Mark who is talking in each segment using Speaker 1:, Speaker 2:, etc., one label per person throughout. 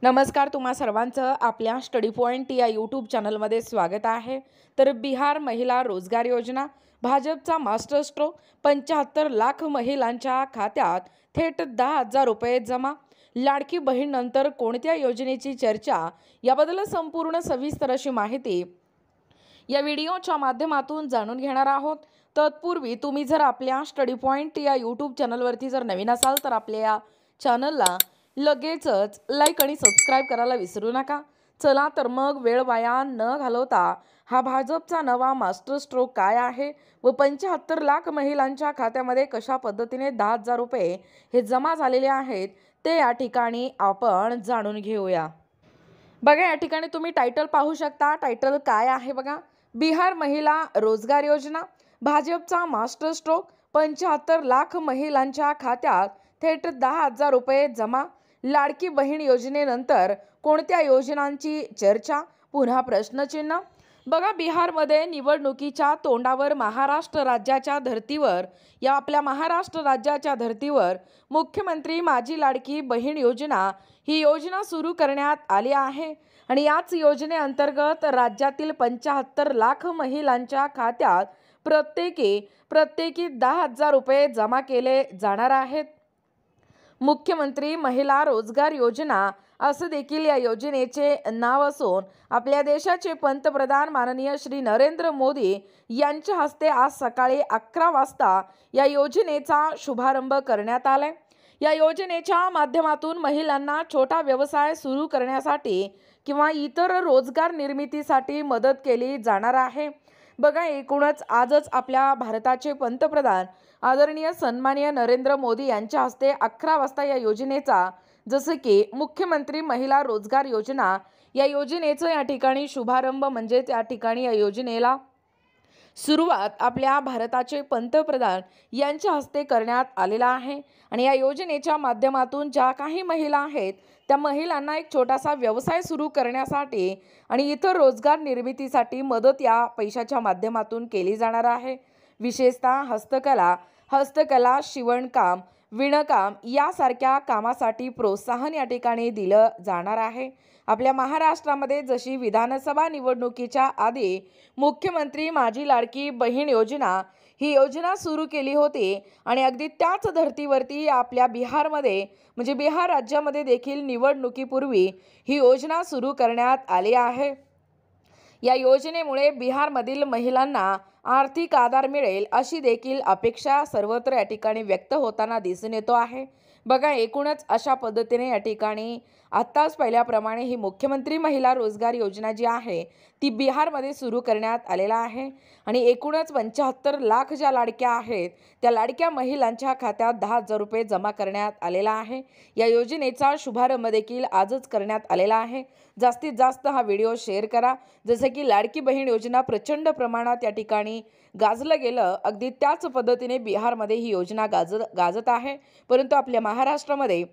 Speaker 1: नमस्कार, तुम्हा सर्वांचं आपल्या स्टडी पॉइंट या यूट्यूब चॅनलमध्ये स्वागत आहे। तर बिहार महिला रोजगार योजना, भाजपचा मास्टर स्ट्रोक, 75 लाख महिलांच्या खात्यात थेट 10,000 रुपये जमा। लाडकी बहीण नंतर कोणत्या योजनेची चर्चा, याबद्दल संपूर्ण सविस्तर अशी माहिती या व्हिडिओच्या माध्यमातून जाणून घेणार आहोत। तत्पूर्वी तुम्ही जर आपल्या स्टडी पॉइंट या यूट्यूब चॅनलवरती जर नवीन असाल तर आपल्या या चॅनलला लगेचच लाईक आणि सबस्क्राइब करायला विसरू नका। चला तर मग वेळ वाया न घालवता हा भाजपचा नवा मास्टर स्ट्रोक काय आहे व 75 लाख महिलांच्या खात्यामध्ये कशा पद्धतीने 10,000 रुपये हे जमा झालेले आहेत ते या ठिकाणी आपण जाणून घेऊया। बघा, या ठिकाणी तुम्ही टायटल पाहू शकता। टायटल काय आहे बघा, बिहार महिला रोजगार योजना, भाजपचा मास्टर स्ट्रोक, 75 लाख महिलांच्या खात्यात थेट 10,000 रुपये जमा। लाडकी बहीण योजनेनंतर कोणत्या योजनांची चर्चा, पुन्हा प्रश्नचिन्ह। बघा, बिहारमध्ये निवडणुकीच्या तोंडावर महाराष्ट्र राज्याच्या धर्तीवर आपल्या महाराष्ट्र राज्याच्या धर्तीवर मुख्यमंत्री माझी लाडकी बहीण योजना ही योजना सुरू करण्यात आली आहे आणि याच योजनेअंतर्गत राज्यातील 75 लाख महिलांच्या खात्यात प्रत्येकी 10,000 रुपये जमा केले जाणार आहेत। मुख्यमंत्री महिला रोजगार योजना असे देखील या योजनेचे नाव असून आपल्या देशाचे पंतप्रधान माननीय श्री नरेंद्र मोदी यांच्या हस्ते आज सकाळी 11 वाजता या योजनेचा शुभारंभ करण्यात आलाय। या योजनेच्या माध्यमातून महिलांना छोटा व्यवसाय सुरू करण्यासाठी किंवा इतर रोजगार निर्मितीसाठी मदत केली जाणार आहे। बघा, एकूणच आजच आपल्या भारताचे पंतप्रधान आदरणीय सन्माननीय नरेंद्र मोदी यांच्या हस्ते 11 वाजता या योजनेचा, जसे की मुख्यमंत्री महिला रोजगार योजना या योजनेचा या ठिकाणी शुभारंभ म्हणजे त्या ठिकाणी या योजनेला सुरुवात आपल्या भारताचे पंतप्रधान यांच्या हस्ते करण्यात आलेला आहे आणि या योजनेच्या माध्यमातून ज्या काही महिला आहेत त्या महिलांना एक छोटासा व्यवसाय सुरू करण्यासाठी आणि इतर रोजगार निर्मितीसाठी मदत या पैशाच्या माध्यमातून केली जाणार आहे। विशेषतः हस्तकला, शिवणकाम, विणकाम यासारख्या कामासाठी प्रोत्साहन या ठिकाणी दिलं जाणार आहे। आपल्या महाराष्ट्रामध्ये जशी विधानसभा निवडणुकीच्या आधी मुख्यमंत्री माझी लाडकी बहीण योजना ही योजना सुरू केली होती आणि अगदी त्याच धर्तीवरती आपल्या बिहारमध्ये म्हणजे बिहार राज्यामध्ये देखील निवडणुकीपूर्वी ही योजना सुरू करण्यात आली आहे। या योजनेमुळे बिहारमधील महिलांना आर्थिक आधार मिळेल अशी देखील अपेक्षा सर्वत्र या ठिकाणी व्यक्त होताना दिसून येतो आहे। बघा, एकूणच अशा पद्धतीने या ठिकाणी आत्ताच पहिल्याप्रमाणे ही मुख्यमंत्री महिला रोजगार योजना जी आहे ती बिहारमध्ये सुरू करण्यात आलेला आहे आणि एकूणच 75 लाख ज्या लाडक्या आहेत त्या लाडक्या महिलांच्या खात्यात 10,000 रुपये जमा करण्यात आलेला आहे। या योजनेचा शुभारंभ देखील आजच करण्यात आलेला आहे। जास्तीत जास्त हा व्हिडिओ शेअर करा। जसे की लाडकी बहीण योजना प्रचंड प्रमाणात या ठिकाणी गाजलं गेलं, अगदी त्याच पद्धतीने बिहारमध्ये ही योजना गाजत आहे। परंतु आपल्या महाराष्ट्रामध्ये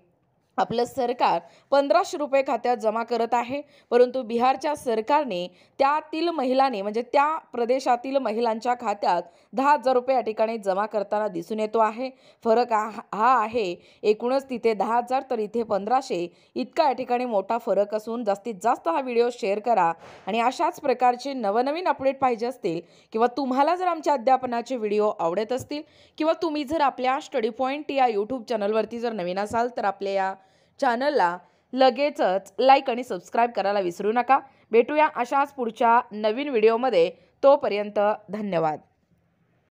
Speaker 1: आपलं सरकार 1500 रुपये खात्यात जमा करत आहे, परंतु बिहारच्या सरकारने त्यातील महिलांनी म्हणजे त्या प्रदेशातील महिलांच्या खात्यात 10,000 रुपये या ठिकाणी जमा करताना दिसून येतो आहे। फरक हा आहे, एकूणच तिथे 10,000 तर इथे 1500 इतका या ठिकाणी मोठा फरक असून जास्तीत जास्त हा व्हिडिओ शेअर करा आणि अशाच प्रकारचे नवनवीन अपडेट पाहिजे असतील किंवा तुम्हाला जर आमच्या अध्यापनाचे व्हिडिओ आवडत असतील किंवा तुम्ही जर आपल्या स्टडी पॉइंट या यूट्यूब चॅनलवरती जर नवीन असाल तर आपल्या या चॅनलला लगेचच लाईक आणि सबस्क्राइब करायला विसरू नका। भेटूया अशाच पुढच्या नवीन व्हिडिओमध्ये, तोपर्यंत धन्यवाद।